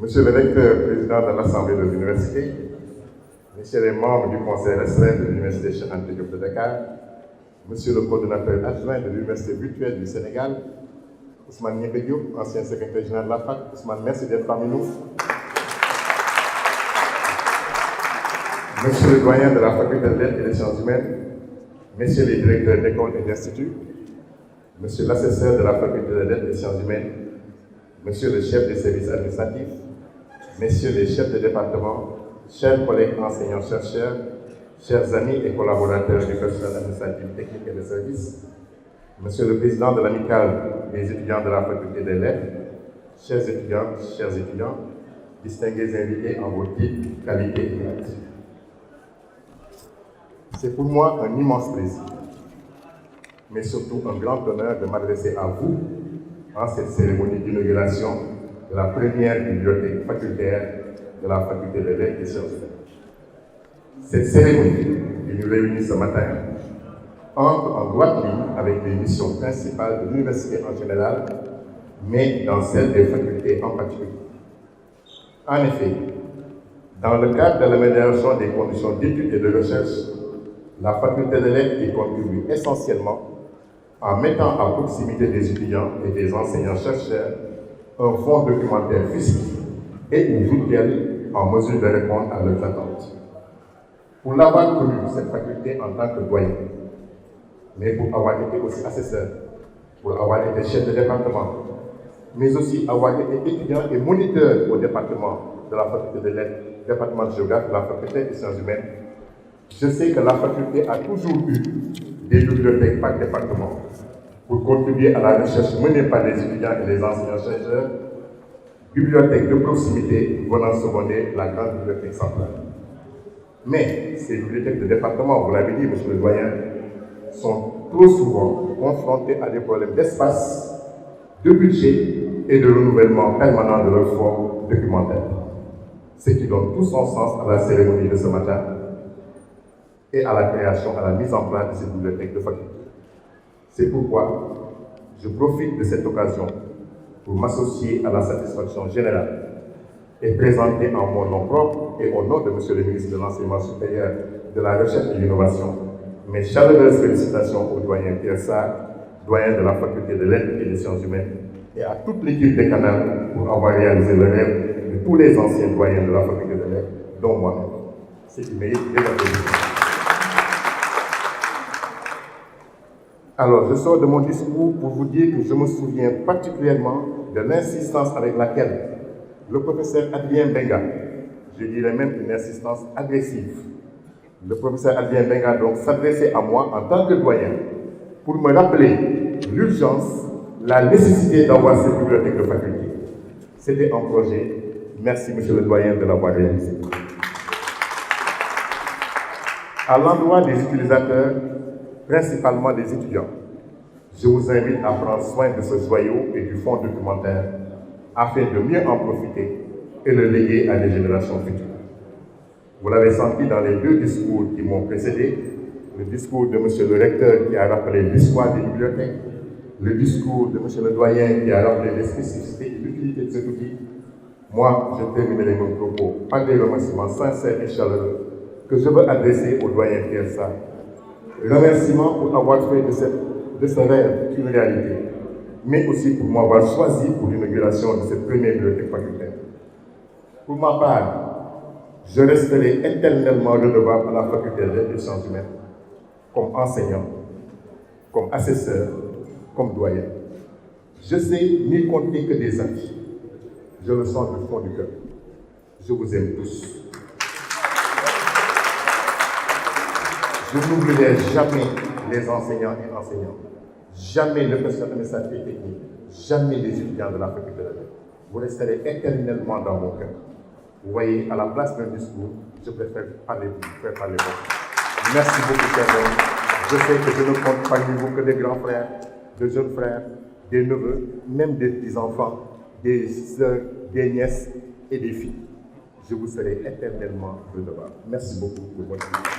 Monsieur le recteur président de l'Assemblée de l'Université, Messieurs les membres du Conseil restreint de l'Université Cheikh Anta Diop de Dakar, Monsieur le coordonnateur adjoint de l'Université virtuelle du Sénégal, Ousmane Niébé Diop, ancien secrétaire général de la FAC. Ousmane, merci d'être parmi nous. Monsieur le doyen de la Faculté de lettres et des sciences humaines, Messieurs les directeurs d'écoles et d'instituts, Monsieur l'assesseur de la Faculté de lettres et des sciences humaines, Monsieur le chef des services administratifs, Messieurs les chefs de département, chers collègues enseignants-chercheurs, chers amis et collaborateurs du personnel administratif, technique et de services, Monsieur le président de l'amicale des étudiants de la Faculté des lettres, chers étudiants, distingués invités en vos titres, qualités et qualités. C'est pour moi un immense plaisir, mais surtout un grand honneur de m'adresser à vous en cette cérémonie d'inauguration de la première bibliothèque facultaire de la Faculté des lettres et sciences humaines. Cette cérémonie qui nous réunit ce matin entre en droite ligne avec les missions principales de l'université en général, mais dans celle des facultés en particulier. En effet, dans le cadre de l'amélioration des conditions d'études et de recherche, la Faculté des lettres y contribue essentiellement en mettant à proximité des étudiants et des enseignants-chercheurs un fonds documentaire physique et ou virtuel en mesure de répondre à leurs attentes. Pour l'avoir connu, cette faculté en tant que doyen, mais pour avoir été aussi assesseur, pour avoir été chef de département, mais aussi avoir été étudiant et moniteur au département de la Faculté des lettres, département de géographie de la Faculté des sciences humaines, je sais que la faculté a toujours eu des bibliothèques par département pour contribuer à la recherche menée par les étudiants et les enseignants-chercheurs, bibliothèques de proximité venant seconder la grande bibliothèque centrale. Mais ces bibliothèques de département, vous l'avez dit, monsieur le doyen, sont trop souvent confrontées à des problèmes d'espace, de budget et de renouvellement permanent de leur forme documentaire. Ce qui donne tout son sens à la cérémonie de ce matin et à la création, à la mise en place de cette bibliothèque de faculté. C'est pourquoi je profite de cette occasion pour m'associer à la satisfaction générale et présenter en mon nom propre et au nom de Monsieur le ministre de l'Enseignement supérieur, de la Recherche et de l'Innovation, mes chaleureuses félicitations au doyen Pierre Sarr, doyen de la Faculté de lettres et des sciences humaines, et à toute l'équipe des Canal pour avoir réalisé le rêve de tous les anciens doyens de la Faculté de lettres, dont moi-même. C'est qui mérite des applaudissements. Alors, je sors de mon discours pour vous dire que je me souviens particulièrement de l'insistance avec laquelle le professeur Adrien Benga, je dirais même une insistance agressive, le professeur Adrien Benga donc s'adressait à moi en tant que doyen pour me rappeler l'urgence, la nécessité d'avoir cette bibliothèque de faculté. C'était un projet. Merci, monsieur le doyen, de l'avoir réalisé. À l'endroit des utilisateurs, principalement des étudiants, je vous invite à prendre soin de ce joyau et du fonds documentaire afin de mieux en profiter et le léguer à des générations futures. Vous l'avez senti dans les deux discours qui m'ont précédé, le discours de monsieur le recteur qui a rappelé l'histoire des bibliothèques, le discours de monsieur le doyen qui a rappelé les spécificités et l'utilité de cet outil. Moi, je terminerai mon propos par des remerciements sincères et chaleureux que je veux adresser au doyen Pierre Sarr. Remerciements pour avoir fait de ce rêve une réalité, mais aussi pour m'avoir choisi pour l'inauguration de cette première bibliothèque facultaire. Pour ma part, je resterai éternellement redevable à la Faculté des lettres et sciences humaines, comme enseignant, comme assesseur, comme doyen. Je sais n'y compter que des acquis. Je le sens du fond du cœur. Je vous aime tous. Je n'oublierai jamais les enseignants et enseignantes, jamais le personnel administratif et technique, jamais les étudiants de la Faculté des lettres. Vous resterez éternellement dans mon cœur. Vous voyez, à la place d'un discours, je préfère parler vous. Merci beaucoup, chers amis. Je sais que je ne compte parmi vous que des grands frères, de jeunes frères, des neveux, même des petits-enfants, des sœurs, des nièces et des filles. Je vous serai éternellement redevable. Merci beaucoup pour votre vie.